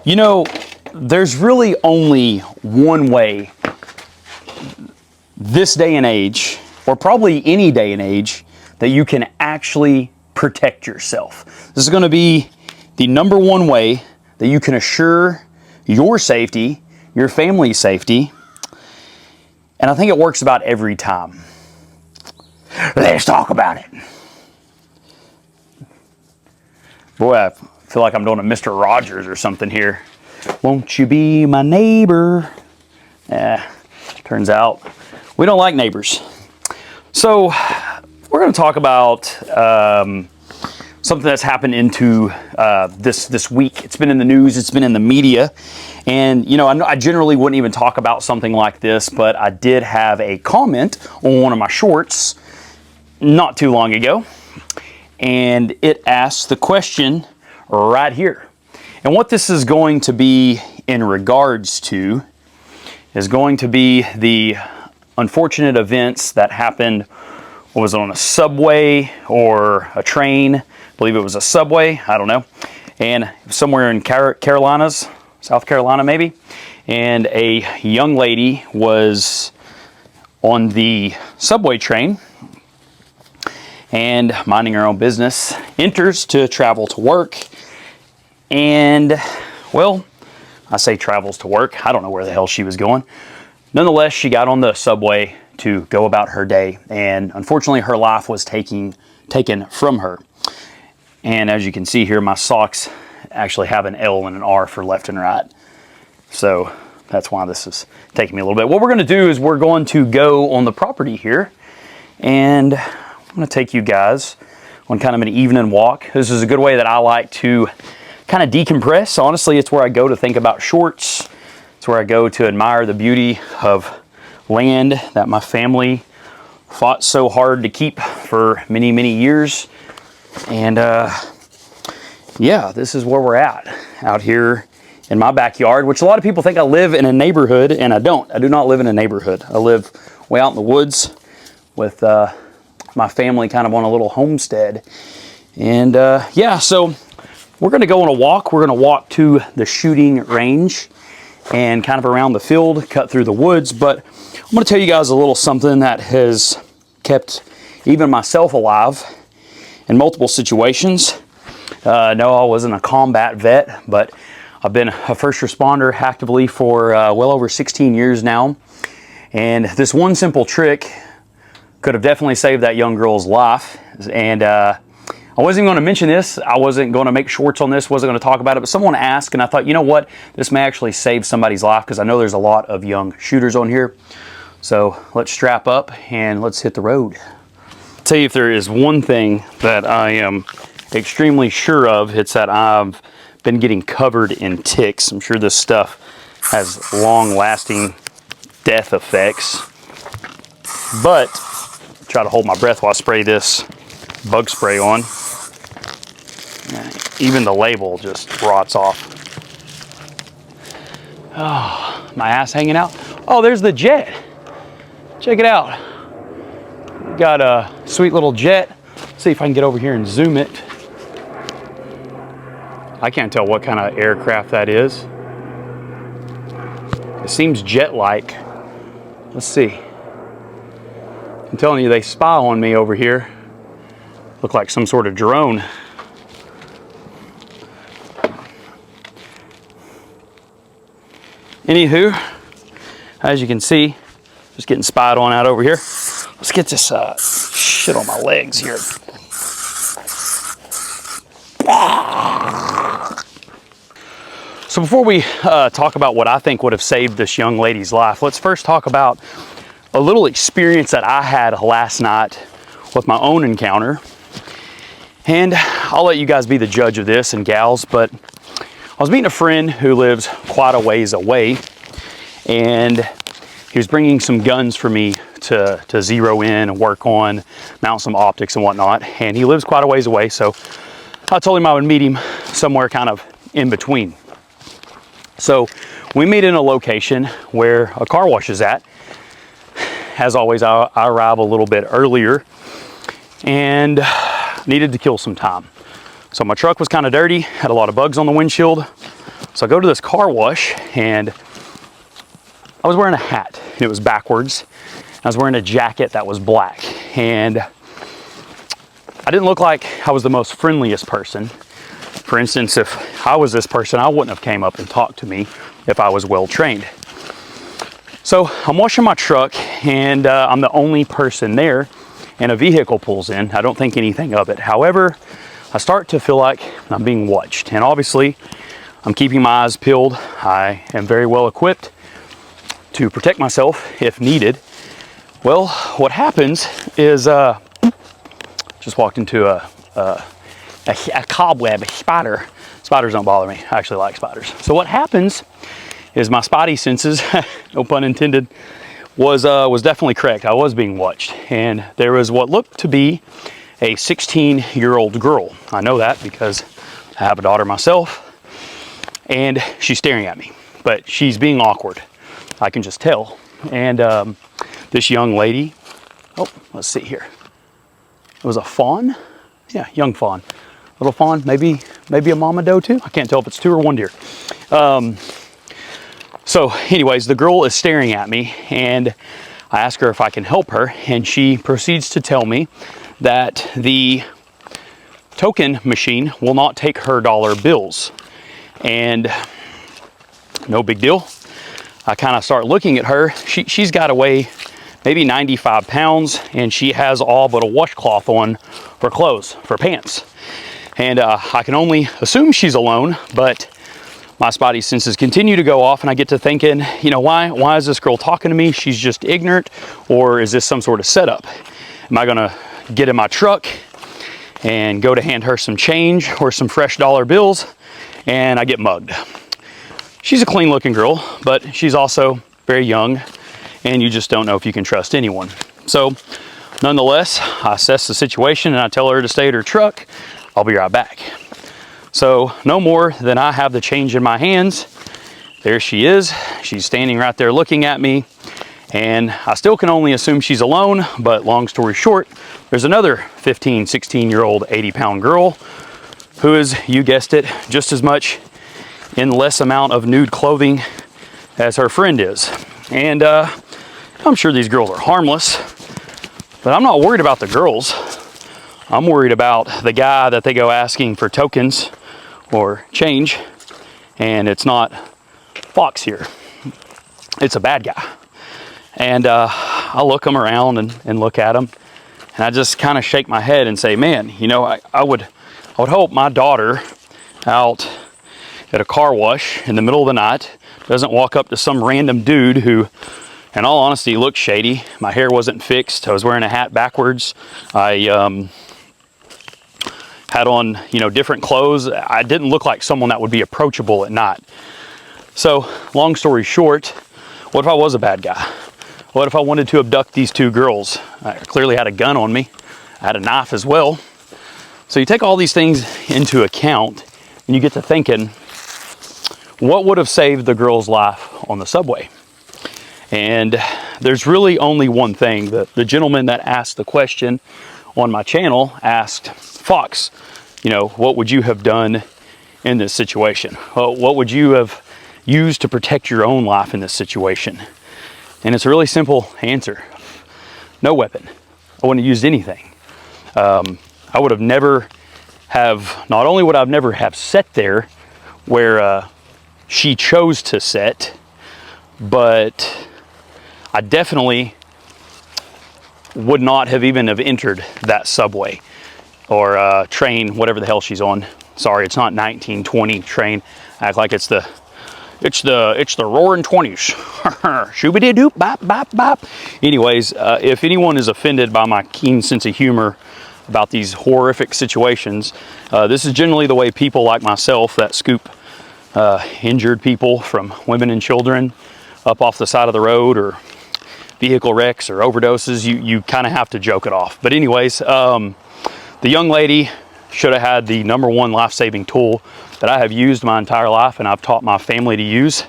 You know, there's really only one way this day and age, or probably any day and age, that you can actually protect yourself. This is going to be the number one way that you can assure your safety, your family's safety, and I think it works about every time. Let's talk about it. Boy, I feel like I'm doing a Mr. Rogers or something here. Won't you be my neighbor? Turns out we don't like neighbors. So we're going to talk about something that's happened into this week. It's been in the news. It's been in the media. And, you know, I generally wouldn't even talk about something like this, but I did have a comment on one of my shorts not too long ago. And it asks the question right here. And what this is going to be in regards to is going to be the unfortunate events that happened. Was it on a subway or a train? I believe it was a subway. I don't know. And somewhere in Carolinas, South Carolina maybe. And a young lady was on the subway train and minding her own business, enters to travel to work. And, well, I say travels to work. I don't know where the hell she was going. Nonetheless, she got on the subway to go about her day. And unfortunately, her life was taken from her. And as you can see here, my socks actually have an L and an R for left and right. So that's why this is taking me a little bit. What we're going to do is we're going to go on the property here. And I'm going to take you guys on kind of an evening walk. This is a good way that I like to kind of decompress. Honestly, it's where I go to think about shorts. It's where I go to admire the beauty of land that my family fought so hard to keep for many, many years. And yeah, this is where we're at, out here in my backyard, which a lot of people think I live in a neighborhood, and I don't. I do not live in a neighborhood. I live way out in the woods with my family kind of on a little homestead. And yeah, so we're going to go on a walk. We're going to walk to the shooting range and kind of around the field, cut through the woods. But I'm going to tell you guys a little something that has kept even myself alive in multiple situations. No, I wasn't a combat vet, but I've been a first responder actively for well over 16 years now. And this one simple trick could have definitely saved that young girl's life. And I wasn't even going to mention this. I wasn't going to make shorts on this. Wasn't going to talk about it. But someone asked, and I thought, you know what? This may actually save somebody's life, because I know there's a lot of young shooters on here. So let's strap up and let's hit the road. I'll tell you, if there is one thing that I am extremely sure of, it's that I've been getting covered in ticks. I'm sure this stuff has long-lasting death effects. But try to hold my breath while I spray this bug spray on. Even the label just rots off. Oh, my ass hanging out. Oh, there's the jet. Check it out. Got a sweet little jet. Let's see if I can get over here and zoom it. I can't tell what kind of aircraft that is. It seems jet-like. Let's see. I'm telling you, they spy on me over here. Look like some sort of drone. Anywho, as you can see, just getting spied on out over here. Let's get this shit on my legs here. So before we talk about what I think would have saved this young lady's life, let's first talk about a little experience that I had last night with my own encounter. And I'll let you guys be the judge of this, and gals, but I was meeting a friend who lives quite a ways away, and he was bringing some guns for me to zero in and work on, mount some optics and whatnot. And he lives quite a ways away, so I told him I would meet him somewhere kind of in between. So we meet in a location where a car wash is at. As always, I arrive a little bit earlier and needed to kill some time. So my truck was kind of dirty, had a lot of bugs on the windshield. So I go to this car wash, and I was wearing a hat, and it was backwards. I was wearing a jacket that was black, and I didn't look like I was the most friendliest person. For instance, if I was this person, I wouldn't have came up and talked to me if I was well trained. So I'm washing my truck, and I'm the only person there, and a vehicle pulls in. I don't think anything of it. However, I start to feel like I'm being watched, and obviously I'm keeping my eyes peeled. I am very well equipped to protect myself if needed. Well, what happens is, just walked into a cobweb, a spider. Spiders don't bother me. I actually like spiders. So what happens is my spidey senses, no pun intended, was definitely correct. I was being watched, and there was what looked to be a 16-year-old girl. I know that because I have a daughter myself, and she's staring at me, but she's being awkward. I can just tell. And this young lady, oh, let's see here. It was a fawn? Yeah, young fawn. Little fawn, maybe a mama doe too? I can't tell if it's two or one deer. So anyways, the girl is staring at me, and I ask her if I can help her, and she proceeds to tell me that the token machine will not take her dollar bills. And no big deal. I kind of start looking at her. She's got to weigh maybe 95 pounds, and she has all but a washcloth on for clothes, for pants. And I can only assume she's alone, but my spidey senses continue to go off, and I get to thinking, you know, why is this girl talking to me? She's just ignorant, or is this some sort of setup? Am I gonna get in my truck and go to hand her some change or some fresh dollar bills, and I get mugged? She's a clean looking girl, but she's also very young, and you just don't know if you can trust anyone. So nonetheless, I assess the situation, and I tell her to stay at her truck. I'll be right back. So no more than I have the change in my hands, there she is. She's standing right there looking at me, and I still can only assume she's alone, but long story short, there's another 15, 16-year-old 80-pound girl who is, you guessed it, just as much in less amount of nude clothing as her friend is. And I'm sure these girls are harmless, but I'm not worried about the girls. I'm worried about the guy that they go asking for tokens or change, and it's not Fox here. It's a bad guy. And I look him around and look at him, and I just kind of shake my head and say, man, you know, I would hope my daughter out at a car wash in the middle of the night doesn't walk up to some random dude who, in all honesty, looked shady. My hair wasn't fixed. I was wearing a hat backwards. I had on, you know, different clothes. I didn't look like someone that would be approachable at night. So long story short, what if I was a bad guy? What if I wanted to abduct these two girls? I clearly had a gun on me. I had a knife as well. So you take all these things into account, and you get to thinking, what would have saved the girl's life on the subway? And there's really only one thing. The gentleman that asked the question on my channel asked, Fox, you know, what would you have done in this situation? Well, what would you have used to protect your own life in this situation? And it's a really simple answer. No weapon. I wouldn't have used anything. I would have never have, not only would I have never have sat there where she chose to sit, but I definitely would not have even have entered that subway or train, whatever the hell she's on. Sorry, it's not 1920 train. Act like it's the roaring 20s. Shoobity doop bop bop bop. Anyways, if anyone is offended by my keen sense of humor about these horrific situations, this is generally the way people like myself that scoop injured people from women and children up off the side of the road, or vehicle wrecks or overdoses, you kind of have to joke it off. But anyways, the young lady should have had the #1 life-saving tool that I have used my entire life, and I've taught my family to use,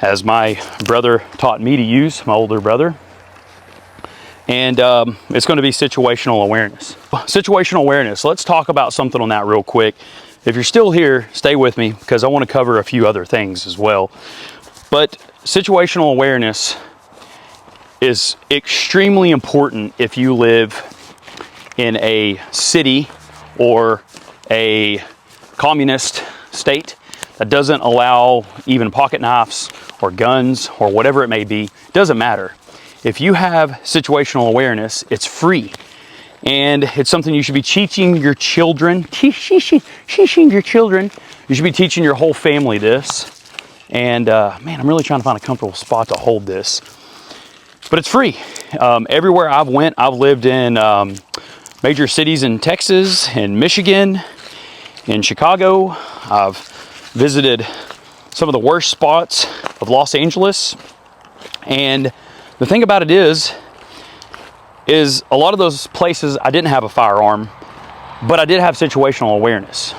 as my brother taught me to use, my older brother. And it's going to be situational awareness. Situational awareness, let's talk about something on that real quick. If you're still here, stay with me because I want to cover a few other things as well. But situational awareness is extremely important if you live in a city or a communist state that doesn't allow even pocket knives or guns or whatever it may be. It doesn't matter. If you have situational awareness, it's free. And it's something you should be teaching your children. Teaching your children. You should be teaching your whole family this. And man, I'm really trying to find a comfortable spot to hold this. But it's free. Everywhere I've went, I've lived in major cities in Texas, in Michigan, in Chicago. I've visited some of the worst spots of Los Angeles. And the thing about it is a lot of those places I didn't have a firearm, but I did have situational awareness.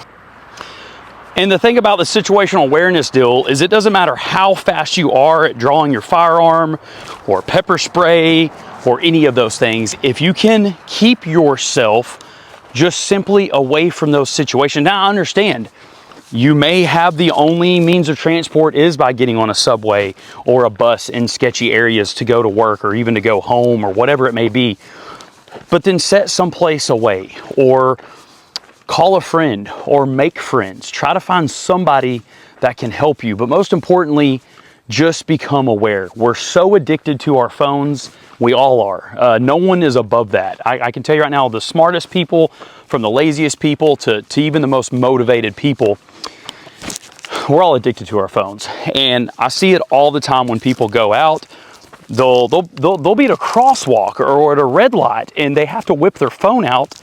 And the thing about the situational awareness deal is it doesn't matter how fast you are at drawing your firearm or pepper spray or any of those things. If you can keep yourself just simply away from those situations. Now I understand you may have the only means of transport is by getting on a subway or a bus in sketchy areas to go to work or even to go home or whatever it may be. But then set someplace away or call a friend or make friends. Try to find somebody that can help you. But most importantly, just become aware. We're so addicted to our phones. We all are. No one is above that. I can tell you right now, the smartest people, from the laziest people to even the most motivated people, we're all addicted to our phones. And I see it all the time when people go out. They'll be at a crosswalk or at a red light and they have to whip their phone out.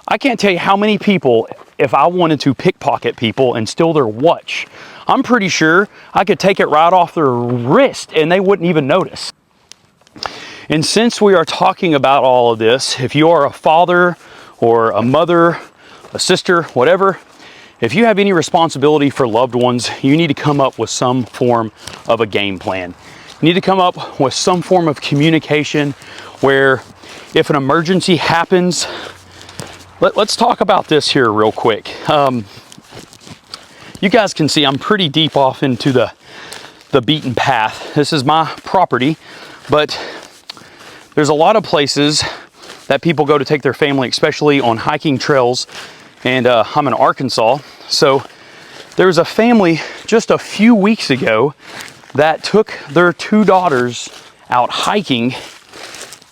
I can't tell you how many people, if I wanted to pickpocket people and steal their watch, I'm pretty sure I could take it right off their wrist and they wouldn't even notice. And since we are talking about all of this, if you are a father or a mother, a sister, whatever, if you have any responsibility for loved ones, you need to come up with some form of a game plan. You need to come up with some form of communication where if an emergency happens, let's talk about this here real quick. You guys can see I'm pretty deep off into the beaten path. This is my property, but there's a lot of places that people go to take their family, especially on hiking trails. And I'm in Arkansas. So there was a family just a few weeks ago that took their 2 daughters out hiking,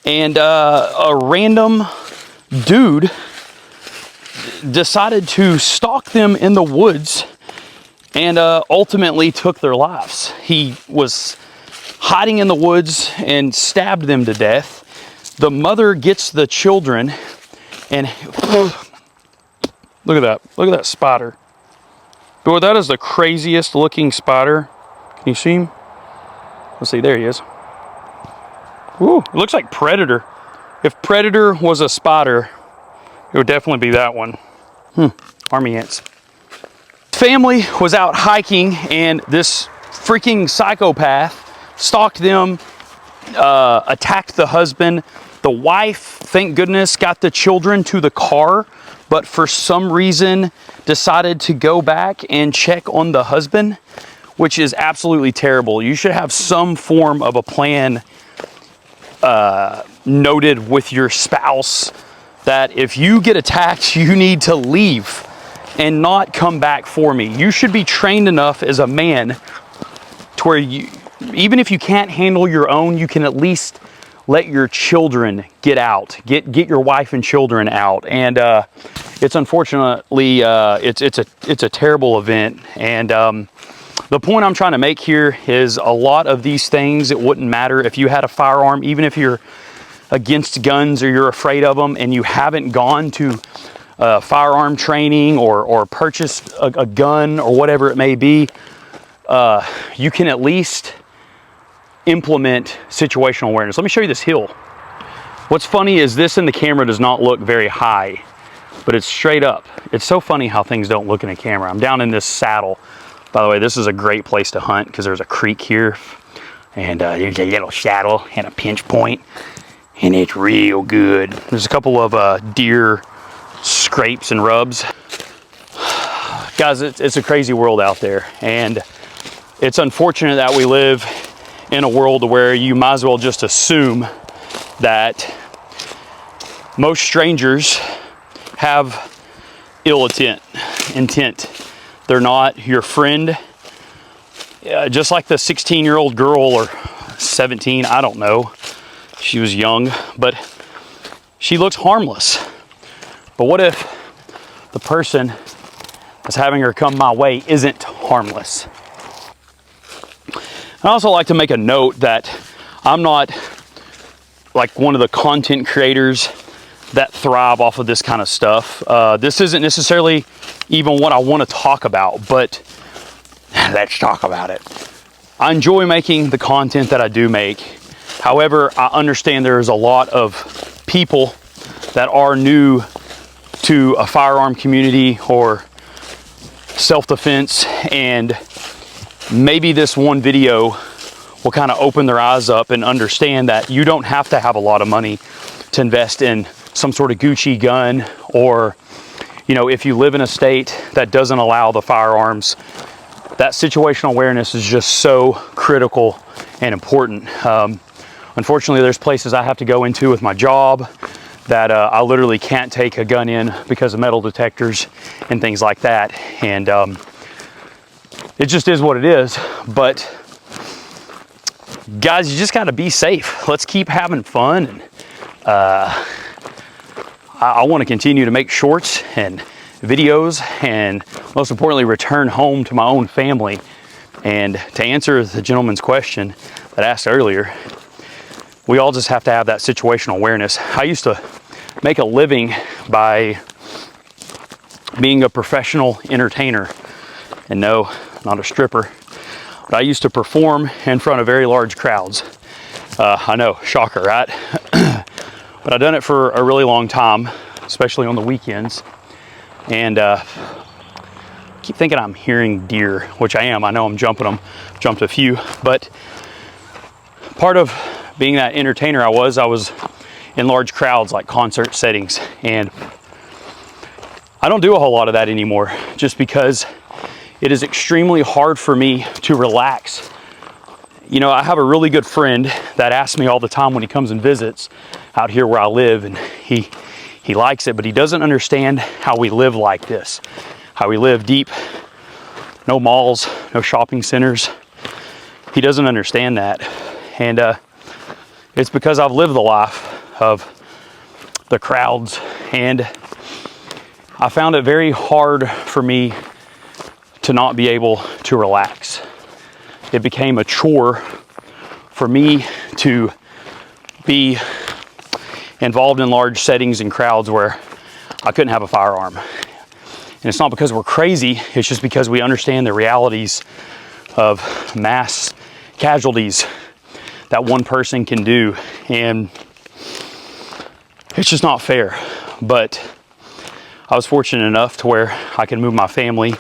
and a random dude decided to stalk them in the woods and ultimately took their lives. He was hiding in the woods and stabbed them to death. The mother gets the children and look at that spider. Boy, that is the craziest looking spider. Can you see him? Let's see, there he is. Ooh, it looks like Predator. If Predator was a spider, it would definitely be that one. Army ants. Family was out hiking and this freaking psychopath stalked them, attacked the husband. The wife, thank goodness, got the children to the car, but for some reason decided to go back and check on the husband, which is absolutely terrible. You should have some form of a plan noted with your spouse that if you get attacked, you need to leave and not come back for me. You should be trained enough as a man to where you, even if you can't handle your own, you can at least let your children get out, get your wife and children out. And it's unfortunately, it's a terrible event. And the point I'm trying to make here is a lot of these things, it wouldn't matter if you had a firearm, even if you're against guns or you're afraid of them and you haven't gone to firearm training or purchased a gun or whatever it may be, you can at least implement situational awareness. Let me show you this hill. What's funny is this in the camera does not look very high, but it's straight up. It's so funny how things don't look in a camera. I'm down in this saddle. By the way, this is a great place to hunt because there's a creek here and there's a little saddle and a pinch point. and it's real good. There's a couple of deer scrapes and rubs. Guys, it's a crazy world out there, and it's unfortunate that we live in a world where you might as well just assume that most strangers have ill intent. They're not your friend. Just like the 16-year-old girl, or 17, I don't know. She was young, but she looks harmless. But what if the person that's having her come my way isn't harmless? I also like to make a note that I'm not like one of the content creators that thrive off of this kind of stuff. This isn't necessarily even what I want to talk about, but let's talk about it. I enjoy making the content that I do make. However, I understand there's a lot of people that are new to a firearm community or self-defense, and maybe this one video will kind of open their eyes up and understand that you don't have to have a lot of money to invest in some sort of Gucci gun, or, you know, if you live in a state that doesn't allow the firearms, that situational awareness is just so critical and important. Unfortunately, there's places I have to go into with my job that I literally can't take a gun in because of metal detectors and things like that. And it just is what it is. But guys, you just got to be safe. Let's keep having fun. And I want to continue to make shorts and videos, and most importantly, return home to my own family. And to answer the gentleman's question that I asked earlier, we all just have to have that situational awareness. I used to make a living by being a professional entertainer. And no, not a stripper. But I used to perform in front of very large crowds. I know, shocker, right? But I've done it for a really long time, especially on the weekends. And I keep thinking I'm hearing deer, which I am. I know I'm jumping them. Jumped a few. But part of being that entertainer I was in large crowds, like concert settings. And I don't do a whole lot of that anymore, just because it is extremely hard for me to relax. You know, I have a really good friend that asks me all the time when he comes and visits out here where I live, and he likes it, but he doesn't understand how we live like this, how we live deep, no malls, no shopping centers. He doesn't understand that. And it's because I've lived the life of the crowds, and I found it very hard for me to not be able to relax. It became a chore for me to be involved in large settings and crowds where I couldn't have a firearm. And it's not because we're crazy, it's just because we understand the realities of mass casualties that one person can do. And it's just not fair. But I was fortunate enough to where I can move my family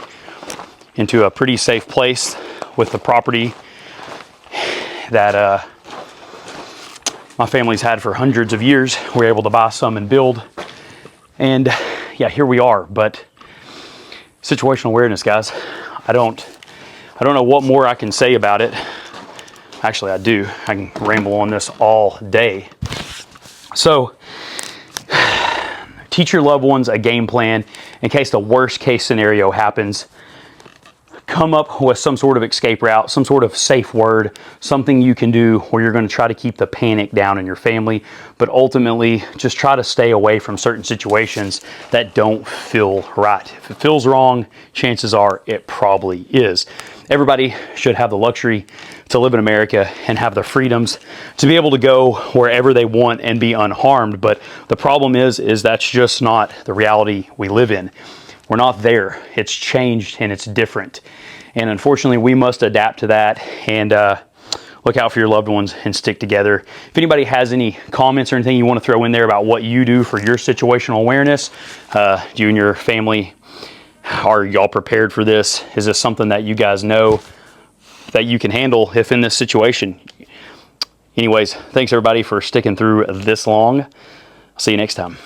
into a pretty safe place with the property that my family's had for hundreds of years. We were able to buy some and build. And yeah, here we are. But situational awareness, guys, I don't know what more I can say about it. Actually, I do. I can ramble on this all day. So, teach your loved ones a game plan in case the worst case scenario happens. Come up with some sort of escape route, some sort of safe word, something you can do where you're going to try to keep the panic down in your family, but ultimately just try to stay away from certain situations that don't feel right. If it feels wrong, chances are it probably is. Everybody should have the luxury to live in America and have the freedoms to be able to go wherever they want and be unharmed. But the problem is that's just not the reality we live in. We're not there. It's changed and it's different. And unfortunately, we must adapt to that and look out for your loved ones and stick together. If anybody has any comments or anything you want to throw in there about what you do for your situational awareness, do you and your family, are y'all prepared for this? Is this something that you guys know that you can handle if in this situation? Anyways, thanks everybody for sticking through this long. I'll see you next time.